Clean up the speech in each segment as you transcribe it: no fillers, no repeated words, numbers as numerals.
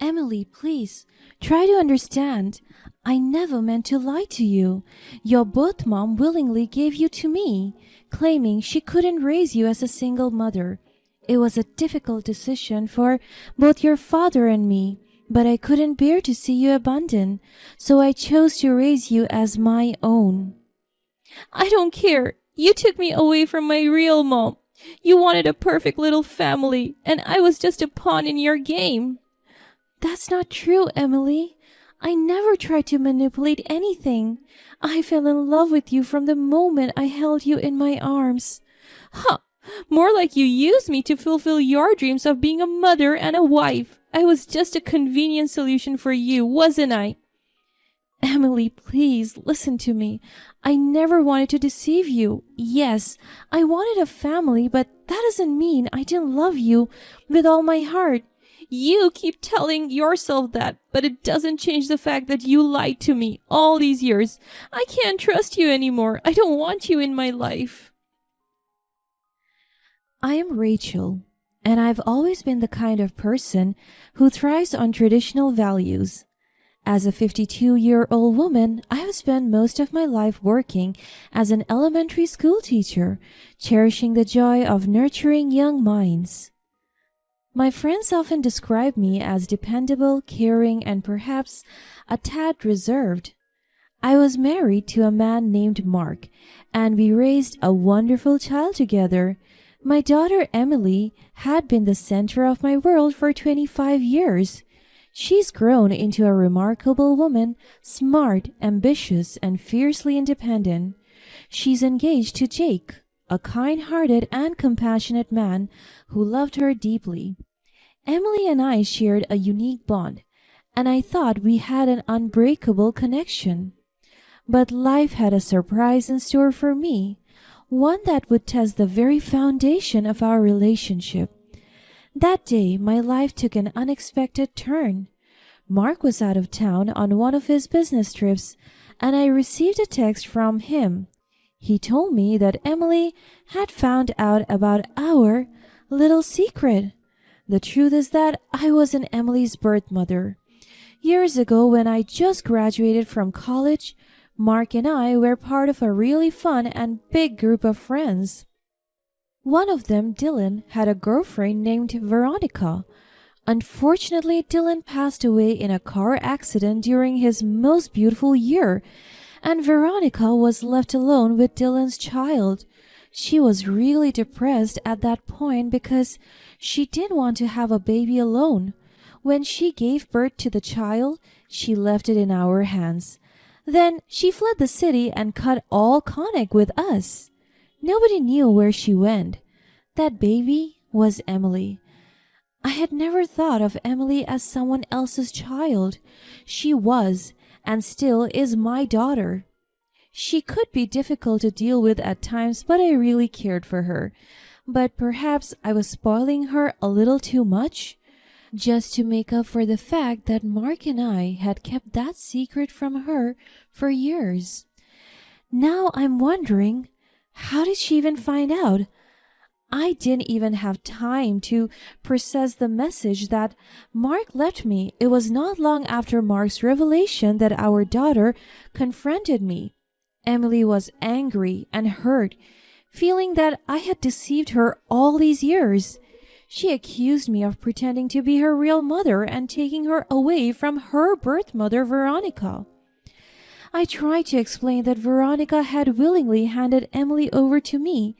Emily, please, try to understand. I never meant to lie to you. Your birth mom willingly gave you to me, claiming she couldn't raise you as a single mother. It was a difficult decision for both your father and me, but I couldn't bear to see you abandoned, so I chose to raise you as my own. I don't care. You took me away from my real mom. You wanted a perfect little family, and I was just a pawn in your game. That's not true, Emily. I never tried to manipulate anything. I fell in love with you from the moment I held you in my arms. Huh! More like you used me to fulfill your dreams of being a mother and a wife. I was just a convenient solution for you, wasn't I? Emily, please listen to me. I never wanted to deceive you. Yes, I wanted a family, but that doesn't mean I didn't love you with all my heart. You keep telling yourself that, but it doesn't change the fact that you lied to me all these years. I can't trust you anymore. I don't want you in my life. I am Rachel, and I've always been the kind of person who thrives on traditional values. As a 52-year-old woman, I have spent most of my life working as an elementary school teacher, cherishing the joy of nurturing young minds. My friends often describe me as dependable, caring, and perhaps a tad reserved. I was married to a man named Mark, and we raised a wonderful child together. My daughter Emily had been the center of my world for 25 years. She's grown into a remarkable woman, smart, ambitious, and fiercely independent. She's engaged to Jake, a kind-hearted and compassionate man who loved her deeply. Emily and I shared a unique bond, and I thought we had an unbreakable connection. But life had a surprise in store for me, one that would test the very foundation of our relationship. That day, my life took an unexpected turn. Mark was out of town on one of his business trips, and I received a text from him. He told me that Emily had found out about our little secret. The truth is that I wasn't Emily's birth mother. Years ago, when I just graduated from college, Mark and I were part of a really fun and big group of friends. One of them, Dylan, had a girlfriend named Veronica. Unfortunately, Dylan passed away in a car accident during his most beautiful year, and Veronica was left alone with Dylan's child. She was really depressed at that point because she didn't want to have a baby alone. When she gave birth to the child, she left it in our hands. Then she fled the city and cut all contact with us. Nobody knew where she went. That baby was Emily. I had never thought of Emily as someone else's child. She was, and still is, my daughter. She could be difficult to deal with at times, but I really cared for her. But perhaps I was spoiling her a little too much, just to make up for the fact that Mark and I had kept that secret from her for years. Now I'm wondering, how did she even find out? I didn't even have time to process the message that Mark left me. It was not long after Mark's revelation that our daughter confronted me. Emily was angry and hurt, feeling that I had deceived her all these years. She accused me of pretending to be her real mother and taking her away from her birth mother, Veronica. I tried to explain that Veronica had willingly handed Emily over to me,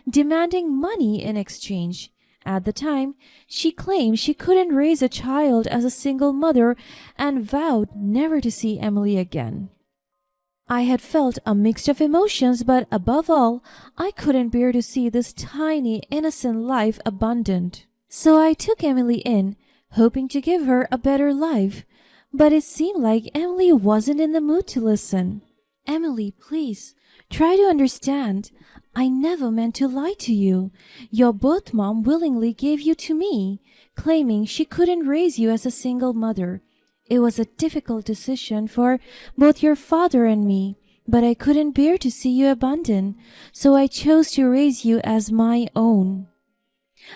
demanding money in exchange. At the time, she claimed she couldn't raise a child as a single mother and vowed never to see Emily again. I had felt a mix of emotions, but above all, I couldn't bear to see this tiny, innocent life abandoned. So I took Emily in, hoping to give her a better life. But it seemed like Emily wasn't in the mood to listen. Emily, please, try to understand. I never meant to lie to you. Your birth mom willingly gave you to me, claiming she couldn't raise you as a single mother. It was a difficult decision for both your father and me, but I couldn't bear to see you abandoned, so I chose to raise you as my own.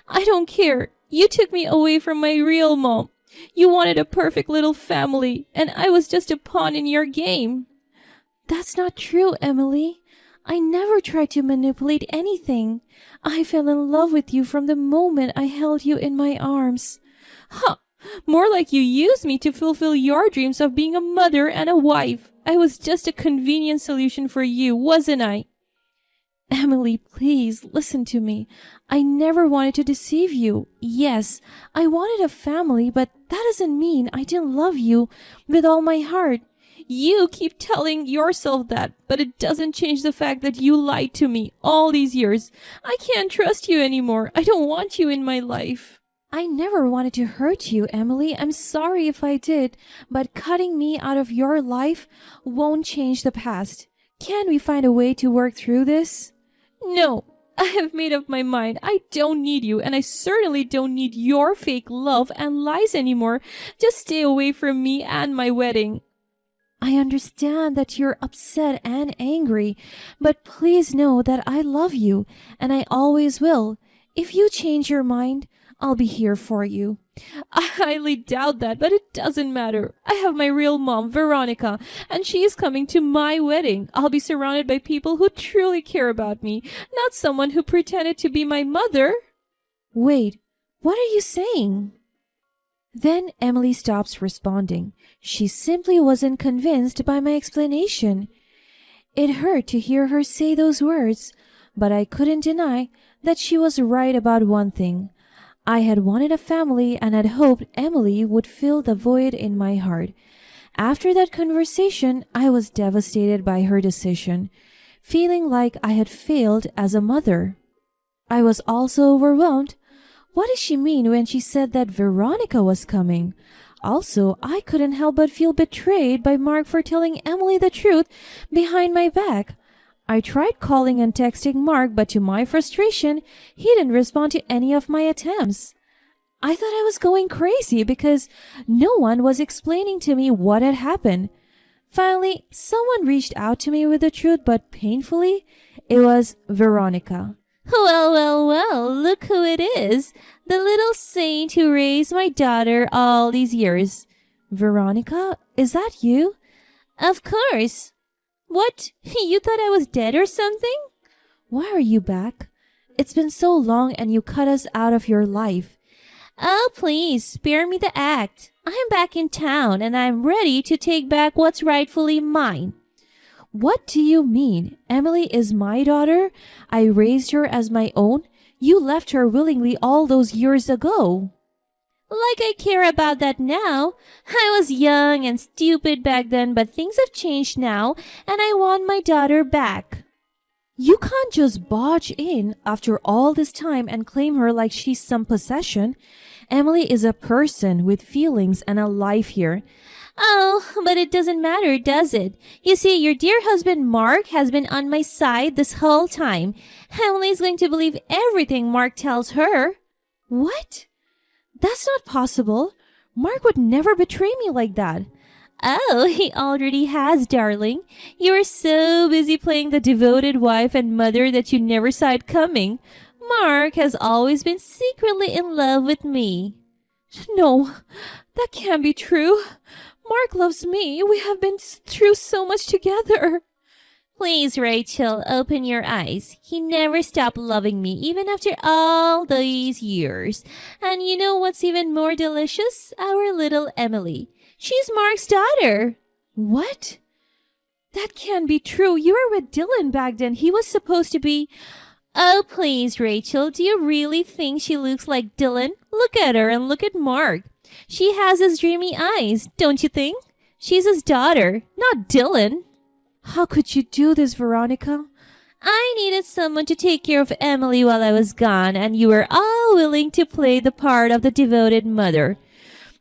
I don't care. You took me away from my real mom. You wanted a perfect little family, and I was just a pawn in your game. That's not true, Emily. I never tried to manipulate anything. I fell in love with you from the moment I held you in my arms. Ha! More like you used me to fulfill your dreams of being a mother and a wife. I was just a convenient solution for you, wasn't I? Emily, please listen to me. I never wanted to deceive you. Yes, I wanted a family, but that doesn't mean I didn't love you with all my heart. You keep telling yourself that, but it doesn't change the fact that you lied to me all these years. I can't trust you anymore. I don't want you in my life. I never wanted to hurt you, Emily. I'm sorry if I did, but cutting me out of your life won't change the past. Can't we find a way to work through this? No, I have made up my mind. I don't need you, and I certainly don't need your fake love and lies anymore. Just stay away from me and my wedding. I understand that you're upset and angry, but please know that I love you, and I always will. If you change your mind, I'll be here for you. I highly doubt that, but it doesn't matter. I have my real mom, Veronica, and she is coming to my wedding. I'll be surrounded by people who truly care about me, not someone who pretended to be my mother. Wait, what are you saying? Then Emily stops responding. She simply wasn't convinced by my explanation. It hurt to hear her say those words, but I couldn't deny that she was right about one thing. I had wanted a family and had hoped Emily would fill the void in my heart. After that conversation, I was devastated by her decision, feeling like I had failed as a mother. I was also overwhelmed. What did she mean when she said that Veronica was coming? Also, I couldn't help but feel betrayed by Mark for telling Emily the truth behind my back. I tried calling and texting Mark, but to my frustration, he didn't respond to any of my attempts. I thought I was going crazy because no one was explaining to me what had happened. Finally, someone reached out to me with the truth, but painfully, it was Veronica. Well, look who it is. The little saint who raised my daughter all these years. Veronica, is that you? Of course. What? You thought I was dead or something? Why are you back? It's been so long and you cut us out of your life. Oh, please, spare me the act. I'm back in town and I'm ready to take back what's rightfully mine. What do you mean? Emily is my daughter? I raised her as my own? You left her willingly all those years ago. Like I care about that now. I was young and stupid back then, but things have changed now, and I want my daughter back. You can't just barge in after all this time and claim her like she's some possession. Emily is a person with feelings and a life here. Oh, but it doesn't matter, does it? You see, your dear husband Mark has been on my side this whole time. Emily's going to believe everything Mark tells her. What? That's not possible. Mark would never betray me like that. Oh, he already has, darling. You were so busy playing the devoted wife and mother that you never saw it coming. Mark has always been secretly in love with me. No, that can't be true. Mark loves me. We have been through so much together. Please, Rachel, open your eyes. He never stopped loving me, even after all these years. And you know what's even more delicious? Our little Emily. She's Mark's daughter. What? That can't be true. You were with Dylan back then. He was supposed to be... Oh, please, Rachel. Do you really think she looks like Dylan? Look at her and look at Mark. She has his dreamy eyes, don't you think? She's his daughter, not Dylan. How could you do this, Veronica? I needed someone to take care of Emily while I was gone, and you were all willing to play the part of the devoted mother.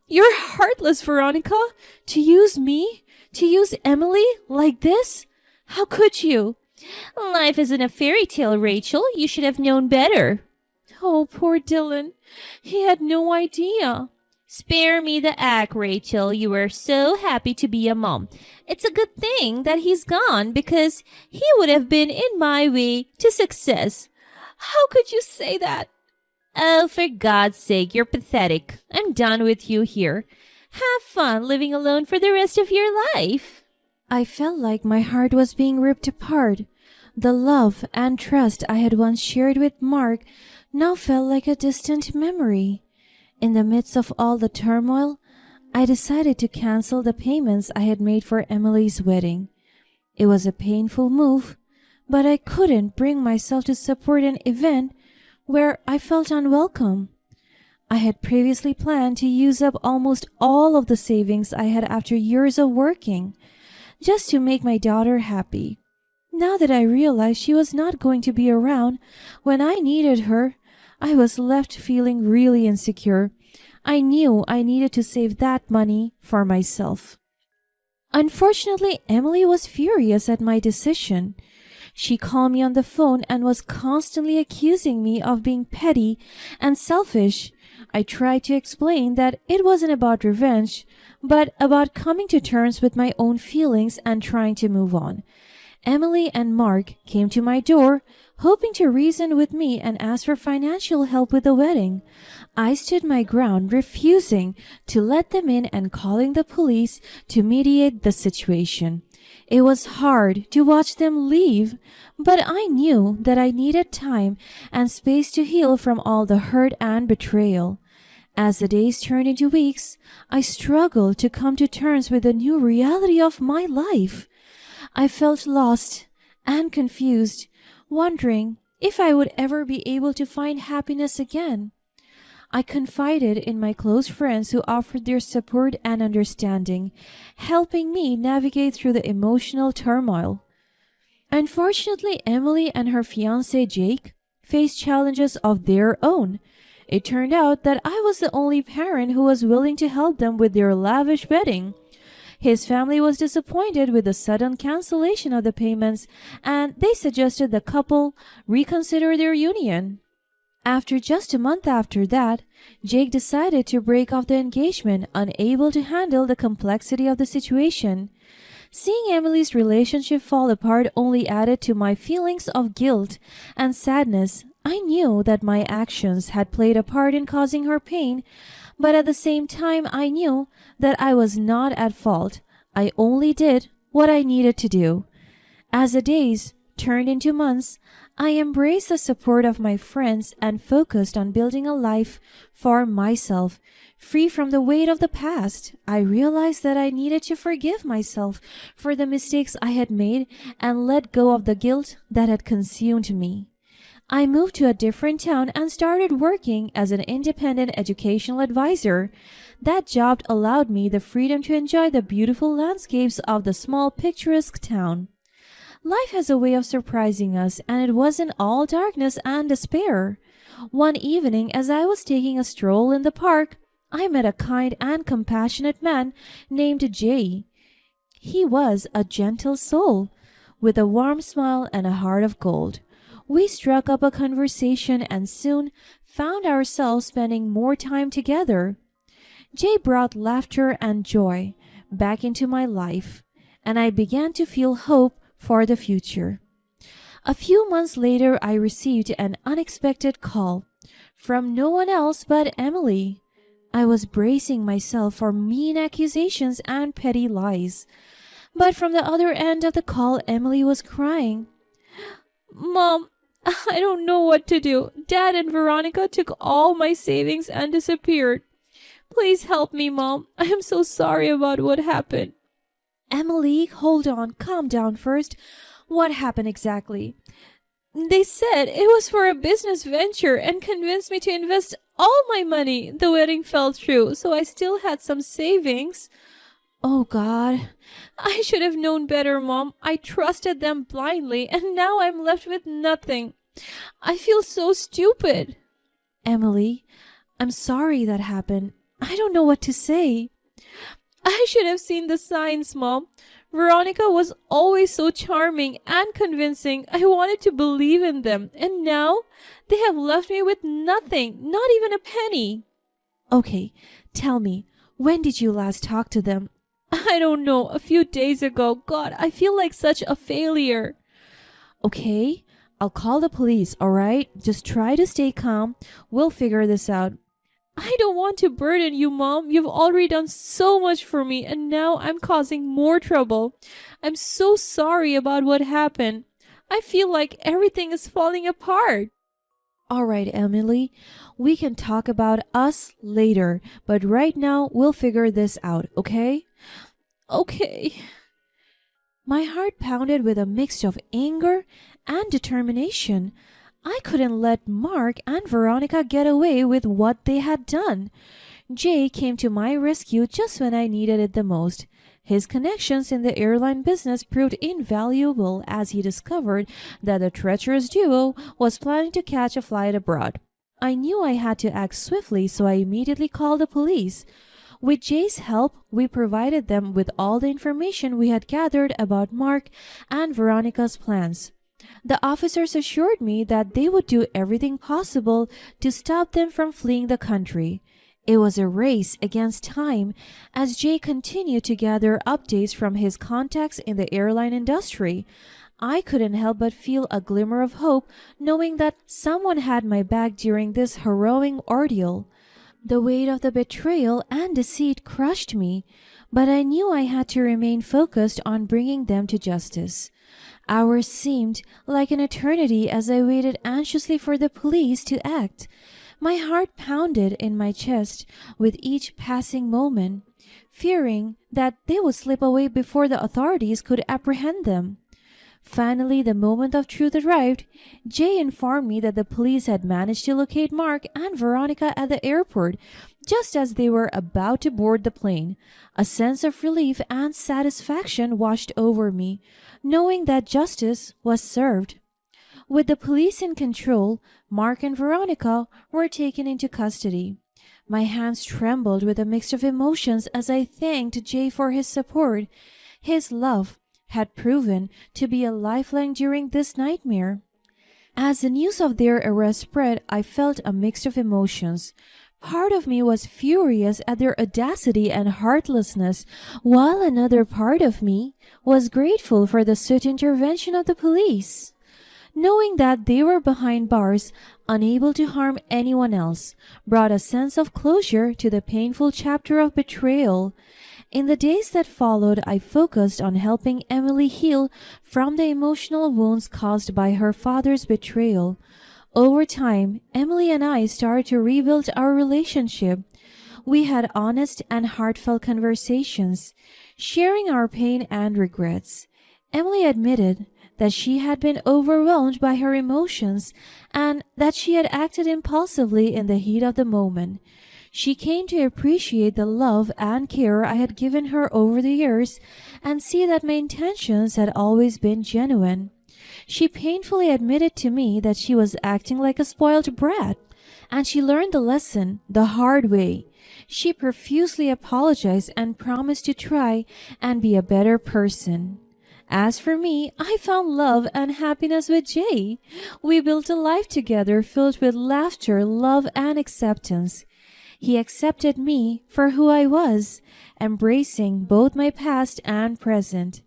You're heartless, Veronica. To use me? To use Emily like this? How could you? Life isn't a fairy tale, Rachel. You should have known better. Oh, poor Dylan. He had no idea. Spare me the act, Rachel. You were so happy to be a mom. It's a good thing that he's gone because he would have been in my way to success. How could you say that? Oh, for God's sake, you're pathetic. I'm done with you here. Have fun living alone for the rest of your life. I felt like my heart was being ripped apart. The love and trust I had once shared with Mark now felt like a distant memory. In the midst of all the turmoil, I decided to cancel the payments I had made for Emily's wedding. It was a painful move, but I couldn't bring myself to support an event where I felt unwelcome. I had previously planned to use up almost all of the savings I had after years of working, just to make my daughter happy. Now that I realized she was not going to be around when I needed her, I was left feeling really insecure. I knew I needed to save that money for myself. Unfortunately, Emily was furious at my decision. She called me on the phone and was constantly accusing me of being petty and selfish. I tried to explain that it wasn't about revenge, but about coming to terms with my own feelings and trying to move on. Emily and Mark came to my door, hoping to reason with me and ask for financial help with the wedding. I stood my ground, refusing to let them in and calling the police to mediate the situation. It was hard to watch them leave, but I knew that I needed time and space to heal from all the hurt and betrayal. As the days turned into weeks, I struggled to come to terms with the new reality of my life. I felt lost and confused, wondering if I would ever be able to find happiness again. I confided in my close friends who offered their support and understanding, helping me navigate through the emotional turmoil. Unfortunately, Emily and her fiancé Jake faced challenges of their own. It turned out that I was the only parent who was willing to help them with their lavish wedding. His family was disappointed with the sudden cancellation of the payments, and they suggested the couple reconsider their union. After just a month after that, Jake decided to break off the engagement, unable to handle the complexity of the situation. Seeing Emily's relationship fall apart only added to my feelings of guilt and sadness. I knew that my actions had played a part in causing her pain, but at the same time I knew that I was not at fault. I only did what I needed to do. As the days turned into months, I embraced the support of my friends and focused on building a life for myself, free from the weight of the past. I realized that I needed to forgive myself for the mistakes I had made and let go of the guilt that had consumed me. I moved to a different town and started working as an independent educational advisor. That job allowed me the freedom to enjoy the beautiful landscapes of the small, picturesque town. Life has a way of surprising us, and it wasn't all darkness and despair. One evening, as I was taking a stroll in the park, I met a kind and compassionate man named Jay. He was a gentle soul, with a warm smile and a heart of gold. We struck up a conversation and soon found ourselves spending more time together. Jay brought laughter and joy back into my life, and I began to feel hope for the future. A few months later, I received an unexpected call from no one else but Emily. I was bracing myself for mean accusations and petty lies. But from the other end of the call, Emily was crying. "Mom, I don't know what to do. Dad and Veronica took all my savings and disappeared. Please help me, Mom. I am so sorry about what happened." "Emily, hold on. Calm down first. What happened exactly?" "They said it was for a business venture and convinced me to invest all my money. The wedding fell through, so I still had some savings." "Oh, God. I should have known better, Mom. I trusted them blindly, and now I'm left with nothing. I feel so stupid." "Emily, I'm sorry that happened. I don't know what to say." "I should have seen the signs, Mom. Veronica was always so charming and convincing. I wanted to believe in them, and now they have left me with nothing, not even a penny." "Okay, tell me, when did you last talk to them?" "I don't know, a few days ago. God, I feel like such a failure." "Okay, I'll call the police, alright? Just try to stay calm. We'll figure this out. I don't want to burden you, Mom. You've already done so much for me, and now I'm causing more trouble. I'm so sorry about what happened. I feel like everything is falling apart. All right, Emily, we can talk about us later, but right now we'll figure this out, okay? Okay. My heart pounded with a mix of anger and determination. I couldn't let Mark and Veronica get away with what they had done. Jay came to my rescue just when I needed it the most. His connections in the airline business proved invaluable as he discovered that the treacherous duo was planning to catch a flight abroad. I knew I had to act swiftly, so I immediately called the police. With Jay's help, we provided them with all the information we had gathered about Mark and Veronica's plans. The officers assured me that they would do everything possible to stop them from fleeing the country. It was a race against time as Jay continued to gather updates from his contacts in the airline industry. I couldn't help but feel a glimmer of hope knowing that someone had my back during this harrowing ordeal. The weight of the betrayal and deceit crushed me, but I knew I had to remain focused on bringing them to justice. Hours seemed like an eternity as I waited anxiously for the police to act. My heart pounded in my chest with each passing moment, fearing that they would slip away before the authorities could apprehend them. Finally, the moment of truth arrived. Jay informed me that the police had managed to locate Mark and Veronica at the airport just as they were about to board the plane. A sense of relief and satisfaction washed over me, knowing that justice was served. With the police in control, Mark and Veronica were taken into custody. My hands trembled with a mix of emotions as I thanked Jay for his support. His love had proven to be a lifeline during this nightmare. As the news of their arrest spread, I felt a mix of emotions. Part of me was furious at their audacity and heartlessness, while another part of me was grateful for the swift intervention of the police. Knowing that they were behind bars, unable to harm anyone else, brought a sense of closure to the painful chapter of betrayal. In the days that followed, I focused on helping Emily heal from the emotional wounds caused by her father's betrayal. Over time, Emily and I started to rebuild our relationship. We had honest and heartfelt conversations, sharing our pain and regrets. Emily admitted that she had been overwhelmed by her emotions and that she had acted impulsively in the heat of the moment. She came to appreciate the love and care I had given her over the years and see that my intentions had always been genuine. She painfully admitted to me that she was acting like a spoiled brat, and she learned the lesson the hard way. She profusely apologized and promised to try and be a better person. As for me, I found love and happiness with Jay. We built a life together filled with laughter, love, and acceptance. He accepted me for who I was, embracing both my past and present.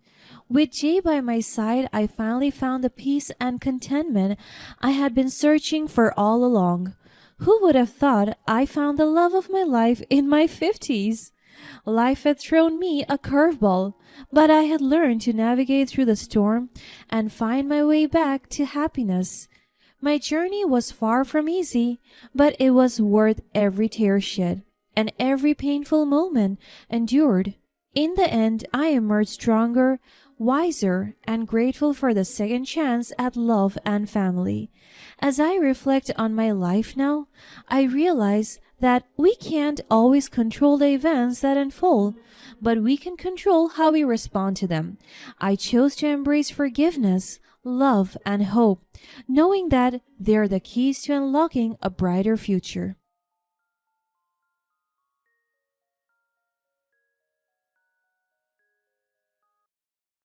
With Jay by my side, I finally found the peace and contentment I had been searching for all along. Who would have thought I found the love of my life in my 50s? Life had thrown me a curveball, but I had learned to navigate through the storm and find my way back to happiness. My journey was far from easy, but it was worth every tear shed and every painful moment endured. In the end, I emerged stronger, wiser, and grateful for the second chance at love and family. As I reflect on my life now, I realize that we can't always control the events that unfold, but we can control how we respond to them. I chose to embrace forgiveness, love, and hope, knowing that they're the keys to unlocking a brighter future.